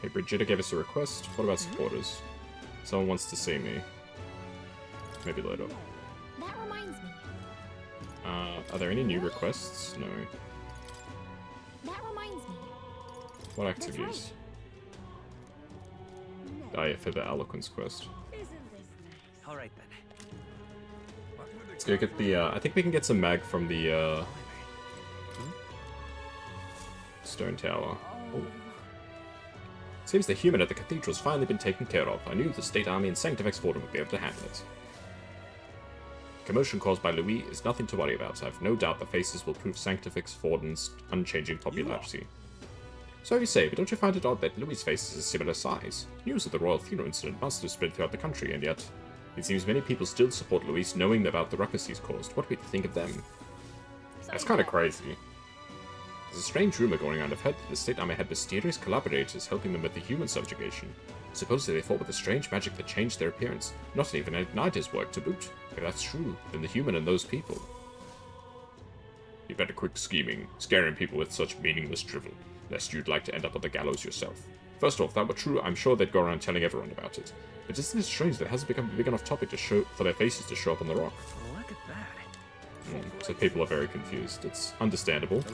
Okay, Brigitta gave us a request. What about supporters? Someone wants to see me. Maybe later. That reminds me. Are there any new requests? No. That reminds me. What activities? Oh yeah, for the Eloquence quest. Alright then. Let's go get the, I think we can get some mag from the, Stone Tower. Ooh. Seems the human at the cathedral's finally been taken care of. I knew the State Army and Sanctifex Fordham would be able to handle it. Commotion caused by Louis is nothing to worry about. I have no doubt the faces will prove Sanctifex Fordham's unchanging popularity. So you say, but don't you find it odd that Louis' face is a similar size? News of the royal funeral incident must have spread throughout the country, and yet it seems many people still support Louis, knowing about the ruckus he's caused. What do we think of them? That's kind of crazy. There's a strange rumor going around. I've heard that the State Army had mysterious collaborators helping them with the human subjugation. Supposedly they fought with a strange magic that changed their appearance. Not even an igniter's work to boot. If that's true, then the human and those people. You better quit scheming, scaring people with such meaningless drivel, lest you'd like to end up on the gallows yourself. First off, if that were true, I'm sure they'd go around telling everyone about it. But isn't it strange that it hasn't become a big enough topic to show for their faces to show up on the rock? Look at that. So people are very confused. It's understandable.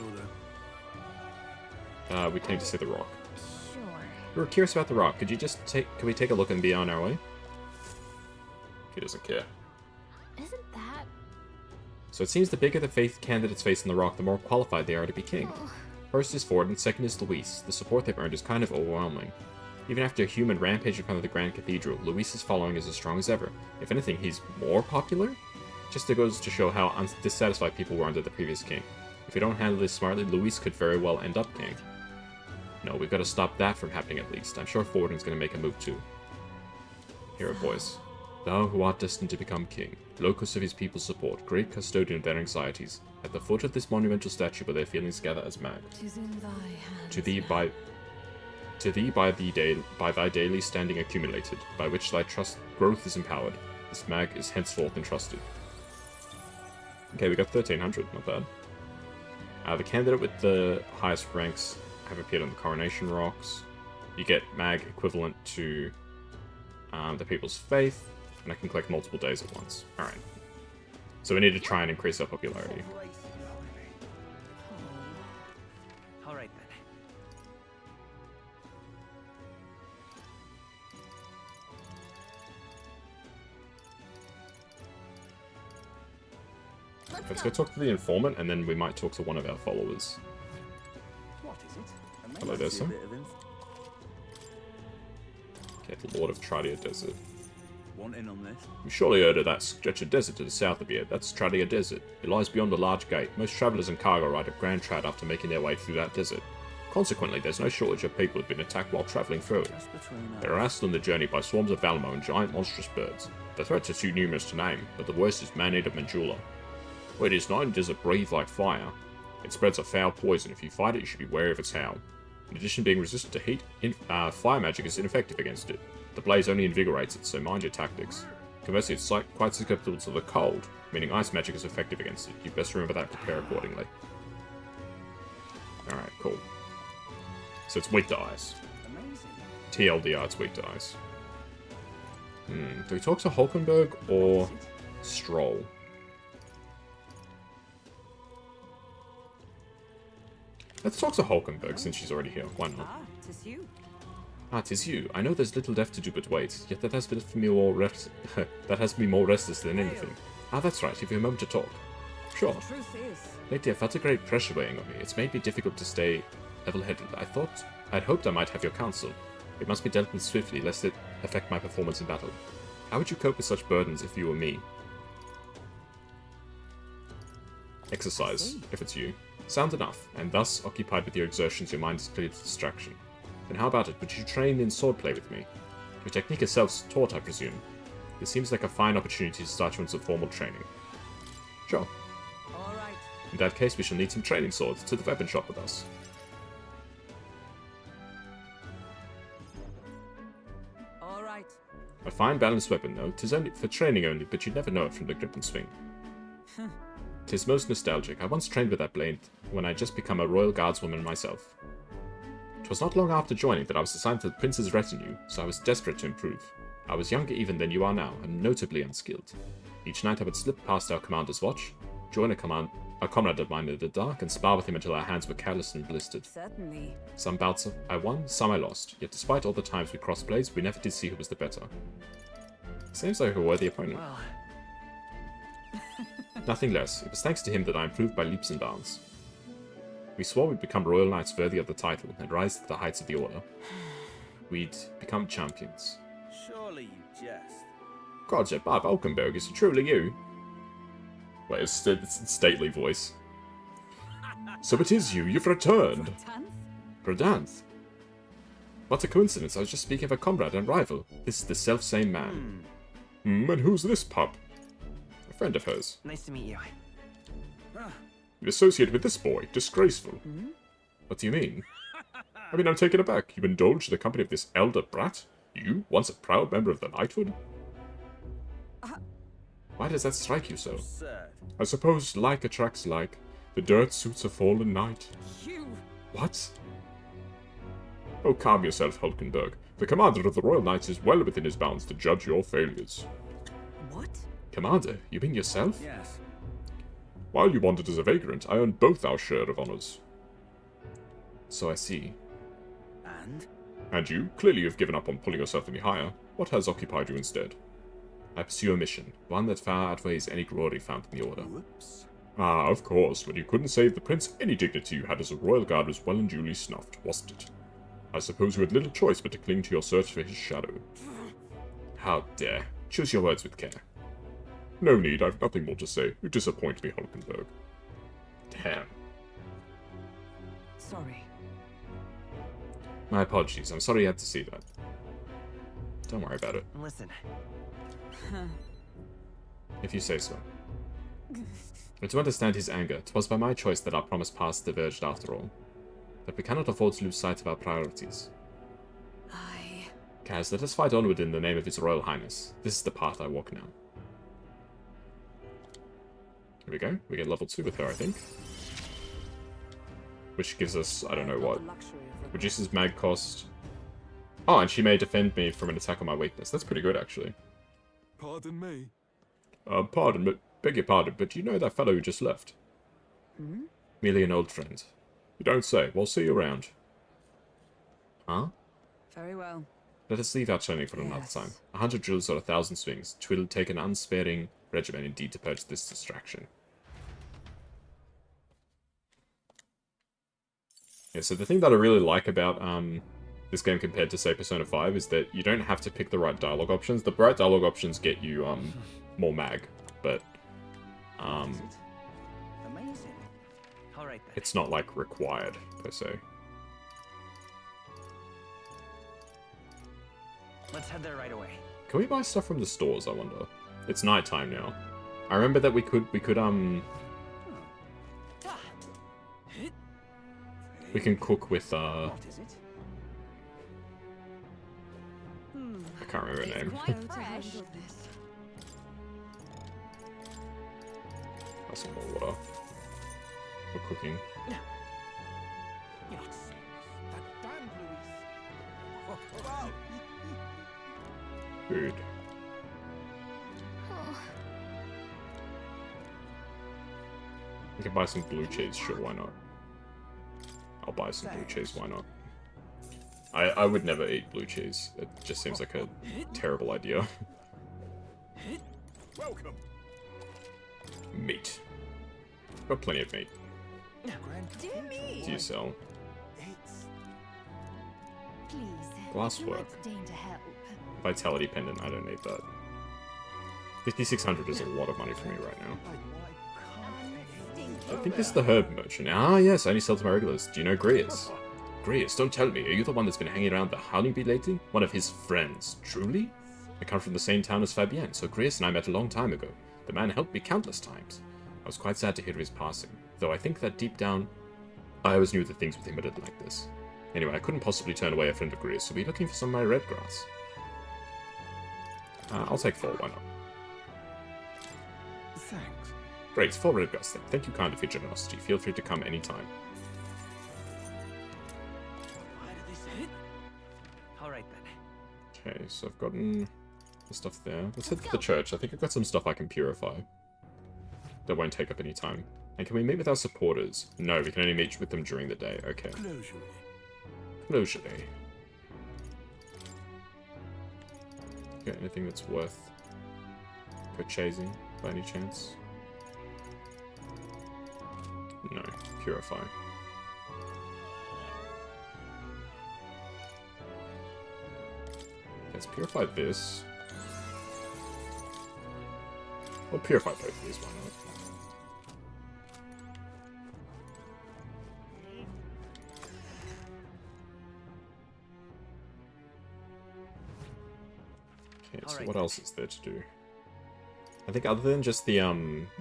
We came to see the rock. Sure. We were curious about the rock. Could we take a look and be on our way? He doesn't care. Isn't that... So it seems the bigger the candidates face in the rock, the more qualified they are to be king. First is Ford and second is Luis. The support they've earned is kind of overwhelming. Even after a human rampage in front of the Grand Cathedral, Luis's following is as strong as ever. If anything, he's more popular? Just goes to show how dissatisfied people were under the previous king. If we don't handle this smartly, Luis could very well end up king. No, we've got to stop that from happening at least. I'm sure Fordham's going to make a move too. Hear a voice. Thou who art destined to become king, locus of his people's support, great custodian of their anxieties, at the foot of this monumental statue where their feelings gather as mag. To thee by thy daily standing accumulated, by which thy trust growth is empowered, this mag is henceforth entrusted. Okay, we got 1300, not bad. The candidate with the highest ranks have appeared on the coronation rocks. You get mag equivalent to the people's faith, and I can collect multiple days at once. Alright. So we need to try and increase our popularity. Alright then. Let's go talk to the informant, and then we might talk to one of our followers. What is it? Hello there, sir. Okay, the Lord of Tradia Desert. Want in on this? You surely heard of that stretch of desert to the south of here. That's Tradia Desert. It lies beyond the large gate. Most travellers and cargo ride at Grand Trad after making their way through that desert. Consequently, there's no shortage of people who've been attacked while travelling through it. They are harassed on the journey by swarms of Valmo and giant monstrous birds. The threats are too numerous to name, but the worst is man-eater Manjula. Where it is not in desert breathe like fire. It spreads a foul poison. If you fight it, you should be wary of its howl. In addition to being resistant to heat, fire magic is ineffective against it. The blaze only invigorates it, so mind your tactics. Conversely, it's quite susceptible to the cold, meaning ice magic is effective against it. You best remember that and prepare accordingly. Alright, cool. So it's weak to ice. TLDR, it's weak to ice. Do we talk to Hulkenberg or Stroll? Let's talk to Hulkenberg since she's already here. Why not? Ah, 'tis you. I know there's little left to do but wait, yet that has left me more that has me more restless than anything. Ah, that's right. Give you a moment to talk. Sure. Lately, I felt a great pressure weighing on me. It's made me difficult to stay level-headed. I'd hoped I might have your counsel. It must be dealt with swiftly, lest it affect my performance in battle. How would you cope with such burdens if you were me? Exercise, if it's you. Sound enough, and thus, occupied with your exertions, your mind is cleared of distraction. Then how about it? Would you train in swordplay with me? Your technique is self-taught, I presume. This seems like a fine opportunity to start you on some formal training. Sure. Alright. In that case, we shall need some training swords to the weapon shop with us. Alright. A fine balanced weapon, though. 'Tis only for training only, but you'd never know it from the grip and swing. 'Tis most nostalgic. I once trained with that blade when I'd just become a royal guardswoman myself. was not long after joining that I was assigned to the prince's retinue, so I was desperate to improve. I was younger even than you are now, and notably unskilled. Each night I would slip past our commander's watch, join a comrade of mine in the dark, and spar with him until our hands were callous and blistered. Certainly. Some bouts I won, some I lost, yet despite all the times we crossed blades, we never did see who was the better. Seems like a worthy opponent. Well, Nothing less, it was thanks to him that I improved by leaps and bounds. We swore we'd become royal knights worthy of the title, and rise to the heights of the order. We'd become champions. surely you jest. God, Bob Valkenberg, is it truly you? Wait, it's a stately voice. So it is you, you've returned! Verdanth? What a coincidence, I was just speaking of a comrade and rival. This is the self-same man. And who's this pup? A friend of hers. Nice to meet you. You associate with this boy? Disgraceful. What do you mean? I mean, I'm taken aback. You indulge the company of this elder brat? You, once a proud member of the knighthood? Why does that strike you so? Absurd. I suppose like attracts like. The dirt suits a fallen knight. You. What? Oh, calm yourself, Hulkenberg. The commander of the Royal Knights is well within his bounds to judge your failures. What? Commander? You mean yourself? Yes. While you wandered as a vagrant, I earned both our share of honors. So I see. And? And you? Clearly you've given up on pulling yourself any higher. What has occupied you instead? I pursue a mission, one that far outweighs any glory found in the Order. Whoops. Ah, of course, when you couldn't save the prince, any dignity you had as a royal guard was well and duly snuffed, wasn't it? I suppose you had little choice but to cling to your search for his shadow. How dare. Choose your words with care. No need, I've nothing more to say. You disappoint me, Hulkenberg. Damn. Sorry. My apologies, I'm sorry you had to see that. Don't worry about it, Listen. if you say so. And to understand his anger, 'twas by my choice that our promise path diverged after all. But we cannot afford to lose sight of our priorities. Kaz, let us fight onward in the name of His Royal Highness. This is the path I walk now. Here we go. We get level 2 with her, I think. Which gives us, I don't know what. Reduces mag cost. Oh, and she may defend me from an attack on my weakness. That's pretty good, actually. Pardon me. Pardon, but beg your pardon, but you know that fellow who just left? Merely an old friend. You don't say. We'll see you around. Huh? Very well. Let us leave our training for another Yes. time. 100 drills or 1,000 swings. 'Twill take an unsparing regimen indeed to purge this distraction. Yeah, so the thing that I really like about this game compared to, say, Persona 5 is that you don't have to pick the right dialogue options. The right dialogue options get you more mag, but Is it? Amazing. All right then. it's not, like, required, per se. Let's head there right away. Can we buy stuff from the stores, I wonder? It's nighttime now. I remember that we could we can cook with, What is it? I can't remember her name. Quite fresh. That's some more water. For cooking. You're not serious. That damn Louise. Wow. Food. Oh, We can buy some blue cheese, sure, why not? I'll buy some blue cheese, why not? I would never eat blue cheese. It just seems like a terrible idea. Welcome. Meat. Got plenty of meat. dear me. Do you sell? It's Please. Glasswork. would you like to deign to help? Vitality pendant, I don't need that. 5,600 is a lot of money for me right now. I think this is the herb merchant. Ah, yes, I only sell to my regulars. Do you know Grius? Grius, don't tell me. Are you the one that's been hanging around the honeybee lately? One of his friends. Truly? I come from the same town as Fabienne, so Grius and I met a long time ago. The man helped me countless times. I was quite sad to hear of his passing, though I think that deep down, I always knew that things with him were like this. Anyway, I couldn't possibly turn away a friend of Grius, so we're looking for some of my red grass. I'll take 4, why not? Thanks. Great, 4 red grass then. Thank you kindly for your generosity. Feel free to come anytime. Why did Okay, so I've gotten the stuff there. Let's head to the church. I think I've got some stuff I can purify. That won't take up any time. And can we meet with our supporters? No, we can only meet with them during the day. Okay. Closure. Got anything that's worth purchasing by any chance? No. Purify. Let's purify this. We'll purify both of these, why not? Okay, so what else is there to do? I think other than just the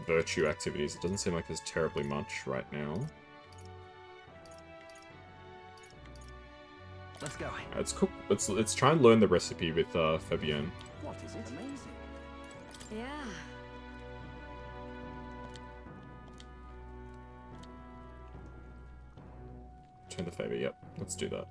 virtue activities, it doesn't seem like there's terribly much right now. Let's go. Let's cook. Let's try and learn the recipe with Fabienne. What is it? Amazing. Yeah. Turn the favor. Yep, let's do that.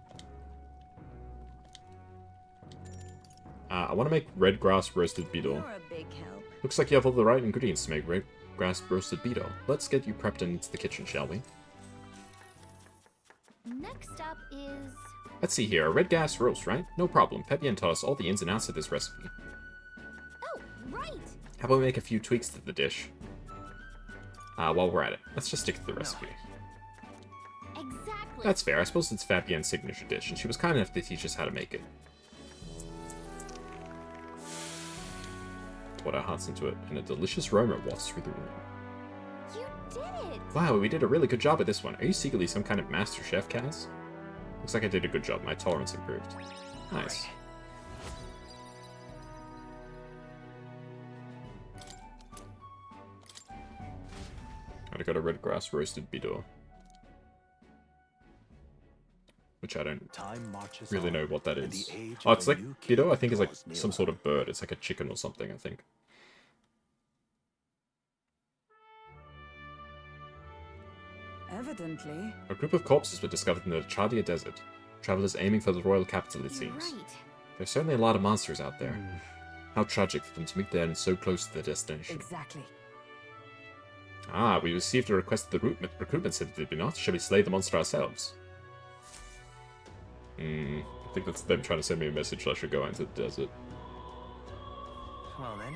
I want to make red grass roasted beetle. You're a big help. Looks like you have all the right ingredients to make red grass roasted beetle. Let's get you prepped and into the kitchen, shall we? Next up is... Let's see here, a red gas roast, right? No problem. Fabienne taught us all the ins and outs of this recipe. Oh, right! How about we make a few tweaks to the dish? While we're at it, let's just stick to the recipe. Exactly. That's fair. I suppose it's Fabienne's signature dish, and she was kind enough to teach us how to make it. Poured our hearts into it, and a delicious aroma wafts through the room. You did it! Wow, we did a really good job at this one. Are you secretly some kind of master chef, Kaz? Looks like I did a good job. My tolerance improved. Nice. I got a red grass roasted beetle. Which I don't really know what that is. Oh, it's like, beetle I think is like some sort of bird. It's like a chicken or something, I think. Evidently. A group of corpses were discovered in the Chadia Desert. Travelers aiming for the royal capital, it You're seems. right. There's certainly a lot of monsters out there. How tragic for them to meet their end so close to their destination. Exactly. Ah, we received a request at the recruitment center, did we not? Shall we slay the monster ourselves? I think that's them trying to send me a message that I should go into the desert. Well then.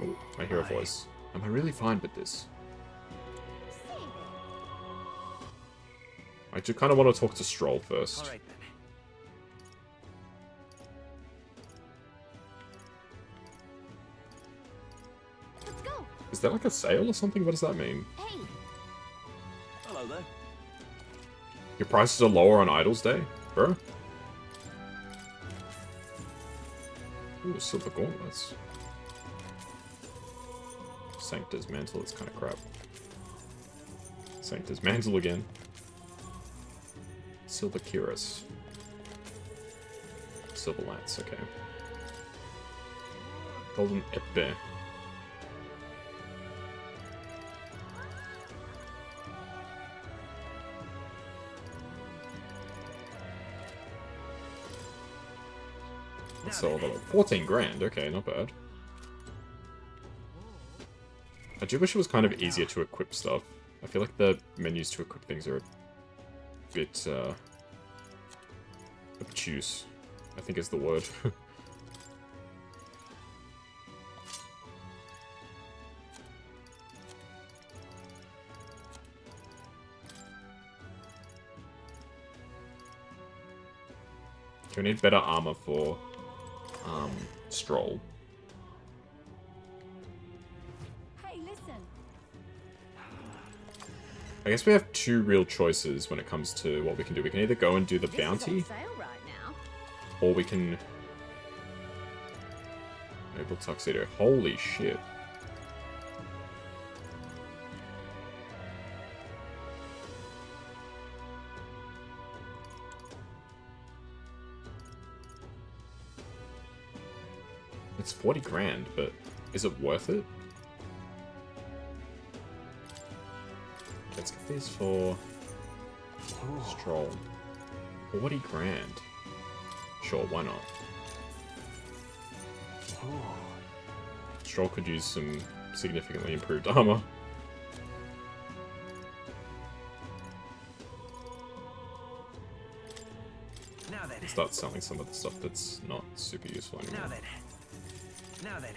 Oh, I hear a voice. Am I really fine with this? Save it. I do kind of want to talk to Stroll first. All right then. Let's go. Is that like a sale or something? What does that mean? Hey, Hello there. Your prices are lower on Idols Day? Bro? Ooh, silver gauntlets. Sancta's mantle, that's kind of crap. Sancta's mantle again. Silver cuirass. Silver lance, okay. Golden epee. So, 14 grand, okay, not bad. I do wish it was kind of easier to equip stuff. I feel like the menus to equip things are a bit, obtuse, I think is the word. Okay, we need better armor for Stroll. hey, listen. I guess we have two real choices when it comes to what we can do. We can either go and do the This is on bounty, sale right now. or we can... Noble Tuxedo. Holy shit. It's 40 grand, but is it worth it? Let's get these for Stroll. 40 grand. Sure, why not? Stroll could use some significantly improved armor. Now then. Start selling some of the stuff that's not super useful anymore. Now then. Now then.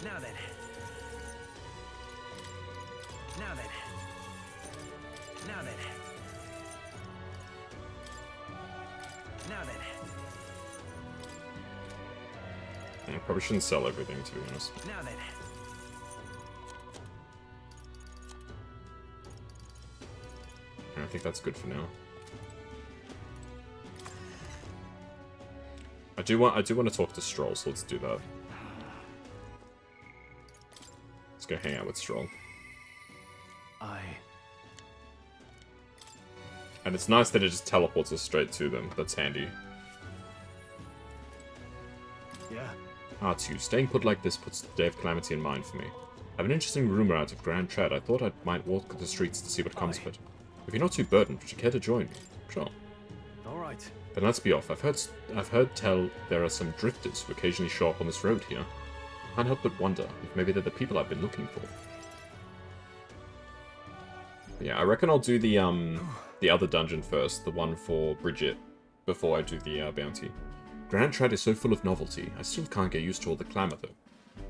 Now then. Now then. Now then. Now then. I probably shouldn't sell everything, to be honest. Now then. I think that's good for now. I do want to talk to Stroll, so let's do that. Let's go hang out with Stroll. And it's nice that it just teleports us straight to them. That's handy. Yeah. R2, staying put like this puts the day of calamity in mind for me. I have an interesting rumor out of Grand Trad. I thought I might walk the streets to see what comes of it. If you're not too burdened, would you care to join me? Sure. Alright. Then let's be off. I've heard tell there are some drifters who occasionally show up on this road here. Can't help but wonder if maybe they're the people I've been looking for. But yeah, I reckon I'll do the other dungeon first, the one for Bridget, before I do the bounty. Grand Trad is so full of novelty, I still can't get used to all the clamour though.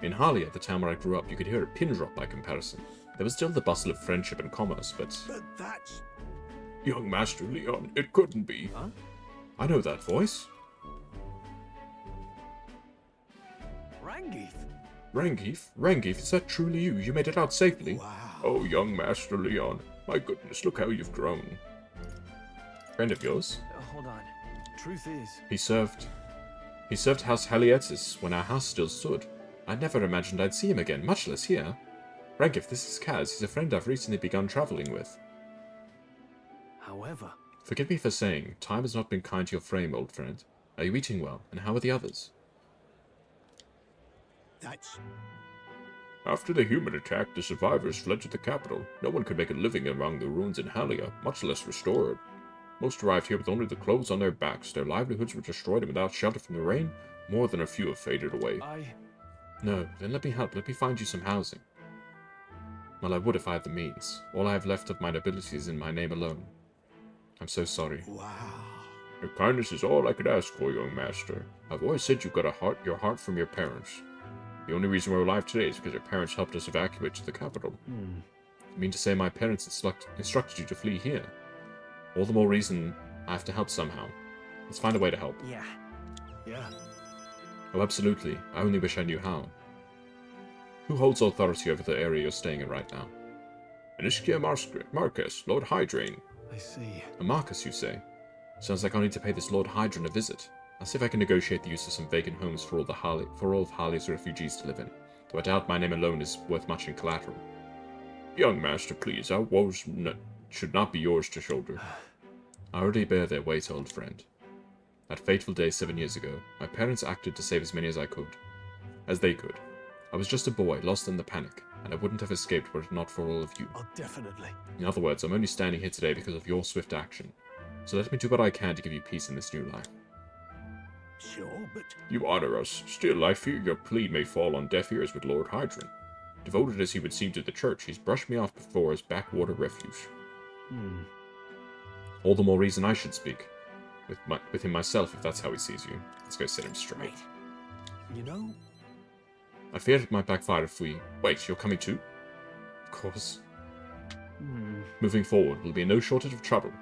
In Harlia, the town where I grew up, you could hear a pin drop by comparison. There was still the bustle of friendship and commerce, but that's... Young Master Leon, it couldn't be. Huh? I know that voice. Rangeeth? Rangeeth, is that truly you? You made it out safely? Wow. Oh, young Master Leon. My goodness, look how you've grown. Friend of yours? Hold on. Truth is... He served House Halietis when our house still stood. I never imagined I'd see him again, much less here. Rangeeth, this is Kaz. He's a friend I've recently begun traveling with. However... Forgive me for saying, time has not been kind to your frame, old friend. Are you eating well, and how are the others? That's... After the human attack, the survivors fled to the capital. No one could make a living among the ruins in Halia, much less restore it. Most arrived here with only the clothes on their backs. Their livelihoods were destroyed, and without shelter from the rain, more than a few have faded away. No, then let me help. Let me find you some housing. Well, I would if I had the means. All I have left of my nobility is in my name alone. I'm so sorry. Wow. Your kindness is all I could ask for, young master. I've always said you got your heart from your parents. The only reason we're alive today is because your parents helped us evacuate to the capital. You mean to say my parents instructed you to flee here? All the more reason I have to help somehow. Let's find a way to help. Yeah. Oh, absolutely. I only wish I knew how. Who holds authority over the area you're staying in right now? Anischia Marcus, Lord Hydrain. I see. A Marcus, you say? Sounds like I'll need to pay this Lord Hydron a visit. I'll see if I can negotiate the use of some vacant homes for all of Harley's refugees to live in, though I doubt my name alone is worth much in collateral. Young master, please, our woes should not be yours to shoulder. I already bear their weight, old friend. That fateful day 7 years ago, my parents acted to save as many as they could. I was just a boy, lost in the panic, and I wouldn't have escaped were it not for all of you. Oh, definitely. In other words, I'm only standing here today because of your swift action. So let me do what I can to give you peace in this new life. Sure, but... You honor us. Still, I fear your plea may fall on deaf ears with Lord Hydron. Devoted as he would seem to the church, he's brushed me off before as backwater refuge. All the more reason I should speak with him myself if that's how he sees you. Let's go set him straight. You know... I feared it might backfire if we... Wait, you're coming too? Of course. Moving forward will be no shortage of trouble.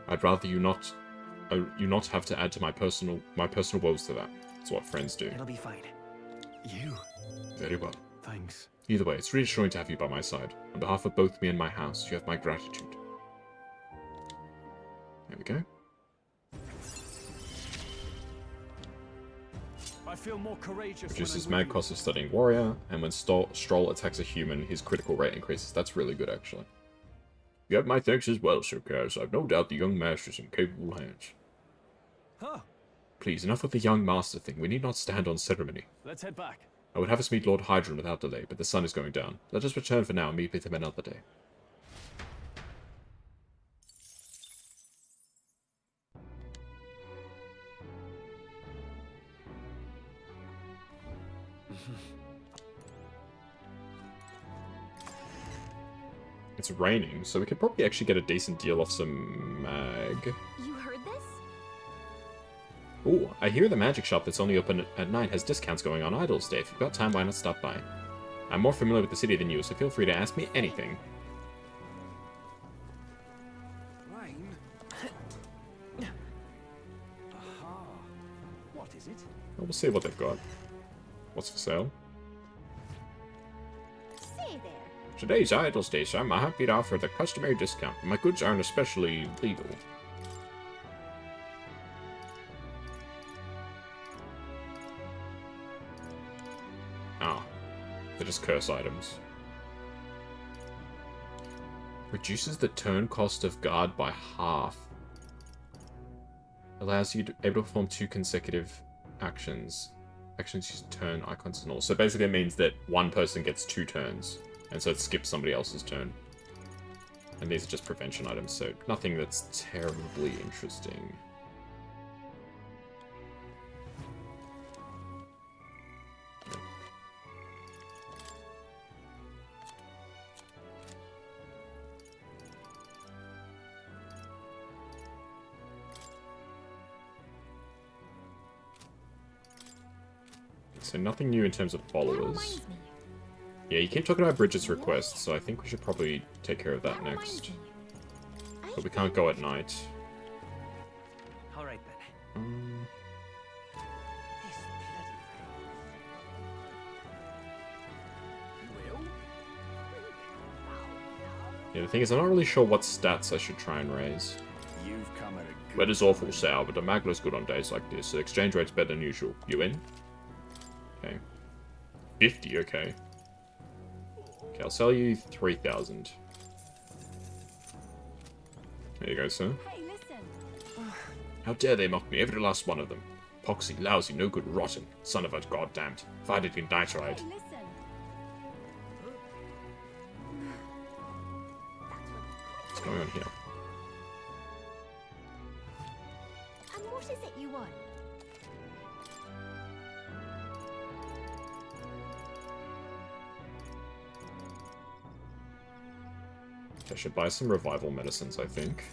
I'd rather you not have to add to my personal woes to that. That's what friends do. It'll be fine. You... Very well. Thanks. Either way, it's reassuring to have you by my side. On behalf of both me and my house, you have my gratitude. There we go. I feel more courageous. Reduces mag cost of studying warrior, and when Stroll attacks a human, his critical rate increases. That's really good, actually. You have my thanks as well, Sir Kaz. I've no doubt the young master's in capable hands. Huh. Please, enough of the young master thing. We need not stand on ceremony. Let's head back. I would have us meet Lord Hydron without delay, but the sun is going down. Let us return for now and meet with him another day. It's raining, so we could probably actually get a decent deal off some mag. You heard this? Ooh, I hear the magic shop that's only open at night has discounts going on Idol's Day. If you've got time, why not stop by? I'm more familiar with the city than you, so feel free to ask me anything. Rain? Aha. What is it? Well, we'll see what they've got. What's for sale? Say there. Today's Idol's Day, so I'm happy to offer the customary discount. My goods aren't especially legal. Ah. They're just curse items. Reduces the turn cost of guard by half. Allows you to able to perform 2 consecutive actions. Actions use turn icons and all. So basically it means that one person gets 2 turns. And so it skips somebody else's turn. And these are just prevention items, so nothing that's terribly interesting. So nothing new in terms of That followers. reminds me. Yeah, you keep talking about Bridget's request, so I think we should probably take care of that That next. reminds me. But we can't go at night. All right then. This bloody rain. Yeah, the thing is, I'm not really sure what stats I should try and raise. You've come at a good Weather's awful sour, but the magla's good on days like this, so exchange rate's better than usual. You in? Okay. 50, okay. Okay, I'll sell you 3,000. There you go, sir. Hey, listen. How dare they mock me, every last one of them. Poxy, lousy, no good, rotten. Son of a goddamned. Find it in nitride. Hey, listen. What's going on here? And what is it you want? I should buy some revival medicines, I think.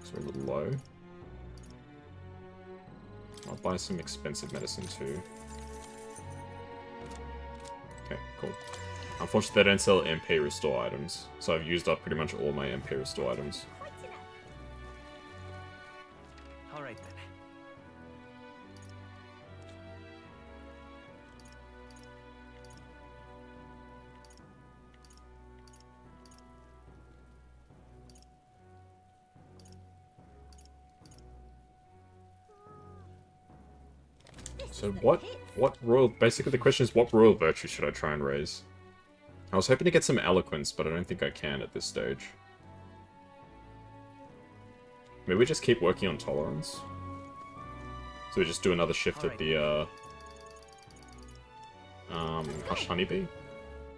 So we're a little low. I'll buy some expensive medicine too. Okay, cool. Unfortunately, they don't sell MP restore items, so I've used up pretty much all my MP restore items. Quite enough. All right then. So what royal, basically the question is what royal virtue should I try and raise? I was hoping to get some eloquence, but I don't think I can at this stage. Maybe we just keep working on tolerance? So we just do another shift at the, Hush Honeybee?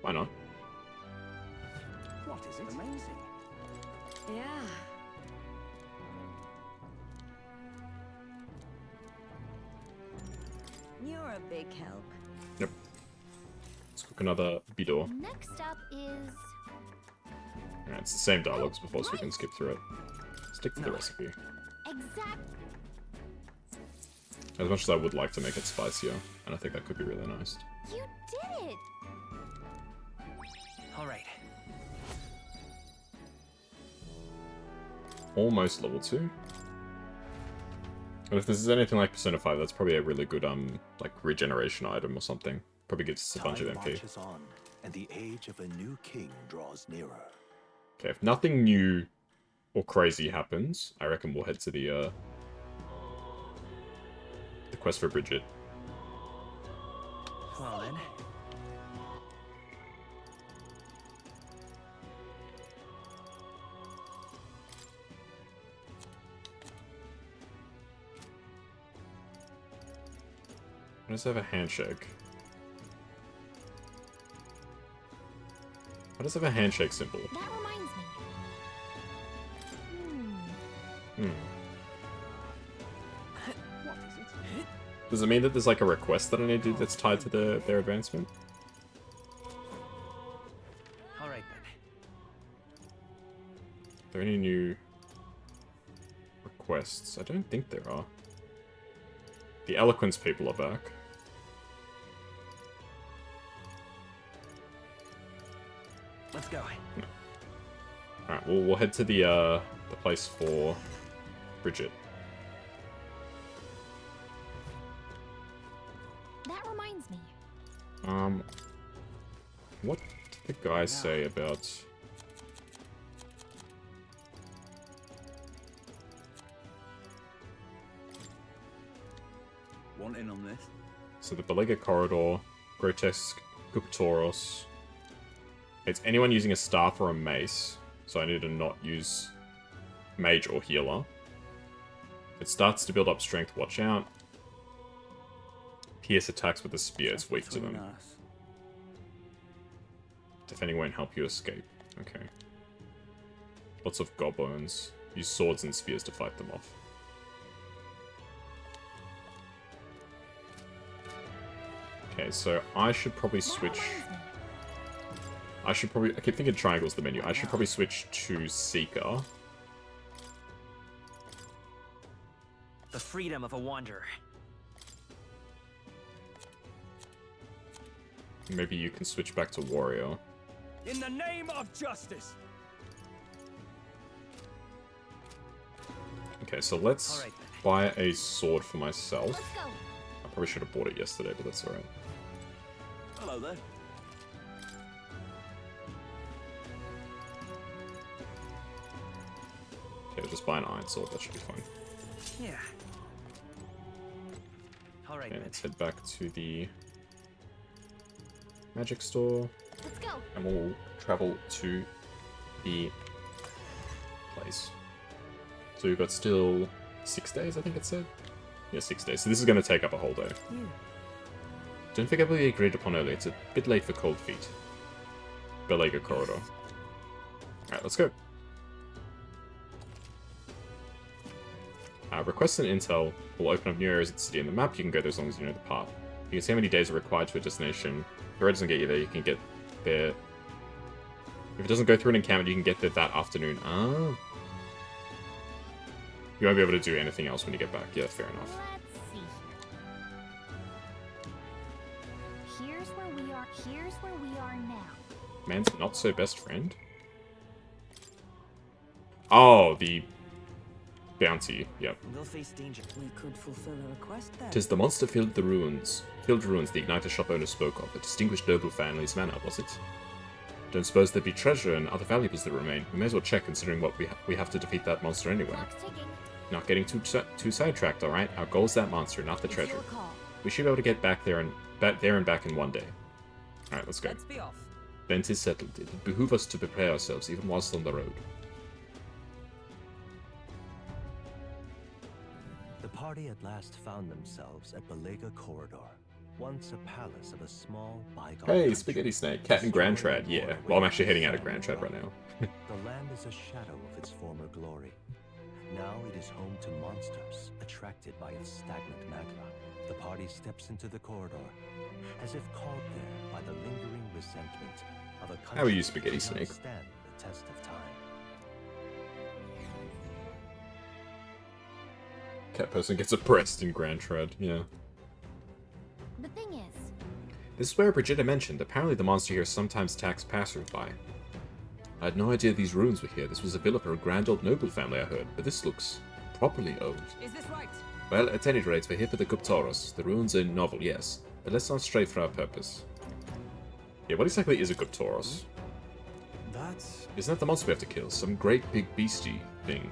Why not? What is it? Amazing. Yeah. You're a big help. Yep. Let's cook another bidor. Next up is... Alright, it's the same dialogues before, so we can skip through it. Stick to the recipe. exact... As much as I would like to make it spicier, and I think that could be really nice. You did it! All right. Almost level 2. And if this is anything like Persona 5, that's probably a really good, like, regeneration item or something. Probably gives us a bunch of Time MP. marches on, and the age of a new king draws nearer. Okay, if nothing new or crazy happens, I reckon we'll head to the quest for Bridget. Well then. Why does it have a handshake? Why does it have a handshake symbol? That reminds me. Hmm. What is it? Does it mean that there's like a request that I need to do that's tied to their advancement? Alright then. Are there any new requests? I don't think there are. The Eloquence people are back. Let's go. Alright, we'll head to the place for Bridget. That reminds me. What did the guy say about... Want in on this? So the Belega Corridor, Grotesque Guptoros. It's anyone using a staff or a mace, so I need to not use mage or healer. It starts to build up strength, watch out. Pierce attacks with a spear, it's weak to them. Defending won't help you escape. Okay. Lots of goblins. Use swords and spears to fight them off. Okay, so I should probably switch... I keep thinking triangle's the menu. I should probably switch to Seeker. The freedom of a wanderer. Maybe you can switch back to Warrior. In the name of justice. Okay, so let's Alright then. buy a sword for myself. Let's go. I probably should have bought it yesterday, but that's alright. Hello there. Okay, I'll just buy an iron sword, that should be fine. Yeah. Alright Okay, then. let's head back to the magic store, Let's go. and we'll travel to the place. So we've got still 6 days, I think it said? Yeah, 6 days. So this is going to take up a whole day. Don't forget what we agreed upon earlier. It's a bit late for cold feet. Belega Corridor. Alright, let's go. Requests and intel will open up new areas of the city on the map. You can go there as long as you know the path. You can see how many days are required to a destination. If the road doesn't get you there, you can get there... If it doesn't go through an encampment, you can get there that afternoon. Ah. You won't be able to do anything else when you get back. Yeah, fair enough. Let's see. Here's where we are. Here's where we are now. Man's not so best friend? Oh, the bounty. Yep. We'll face danger. We could fulfill a request there. Tis the monster-filled ruins the igniter shop owner spoke of. A distinguished noble family's manor, was it? Don't suppose there'd be treasure and other valuables that remain. We may as well check, considering what we have to defeat that monster anyway. Clock's ticking. Not getting too sidetracked, alright? Our goal is that monster, not the It's treasure. your call. We should be able to get back there and back in one day. Alright, let's go. Let's be off. Then 'tis settled. It would behoove us to prepare ourselves, even whilst on the road. The party at last found themselves at Belega Corridor, once a palace of a small bygone Hey, country. Spaghetti Snake, Cat and Grand Trad, yeah. Well, I'm actually heading out of Grand Trad right now. The land is a shadow of its former glory. Now it is home to monsters attracted by its stagnant magma. The party steps into the corridor, as if called there by the lingering resentment of a country How are you, Spaghetti that cannot Snake? stand the test of time. Cat person gets oppressed in Grand Trad, yeah. The thing is, This is where Brigitte mentioned. Apparently the monster here sometimes attacks passers-by. I had no idea these ruins were here. This was a villa for a grand old noble family, I heard, but this looks properly old. Is this right? Well, at any rate, we're here for the Guptoros. The ruins are novel, yes, but let's not stray from our purpose. Yeah, what exactly is a Guptoros? That's... Isn't that the monster we have to kill? Some great big beastie thing.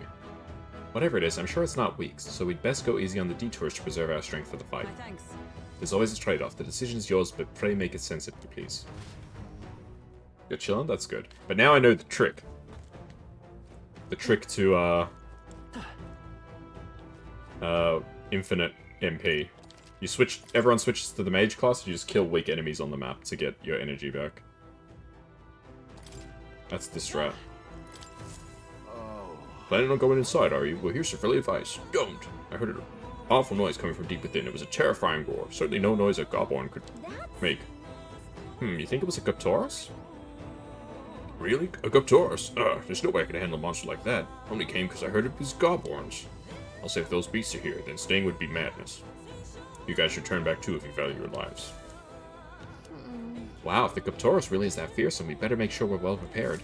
Whatever it is, I'm sure it's not weak, so we'd best go easy on the detours to preserve our strength for the fight. My thanks. There's always a trade-off. The decision's yours, but pray make it sensibly, please. You're chilling? That's good. But now I know the trick. The trick to, infinite MP. Everyone switches to the mage class, you just kill weak enemies on the map to get your energy back. That's the strat. Oh. Planning on going inside, are you? Well, here's some friendly advice. Don't! I heard awful noise coming from deep within. It was a terrifying roar. Certainly no noise a Gobborn could make. You think it was a Guptaurus? Really? A Guptaurus? There's no way I could handle a monster like that. Only came because I heard it was Gobborns. I'll say if those beasts are here, then staying would be madness. You guys should turn back too if you value your lives. Wow, if the Guptaurus really is that fearsome, we better make sure we're well prepared.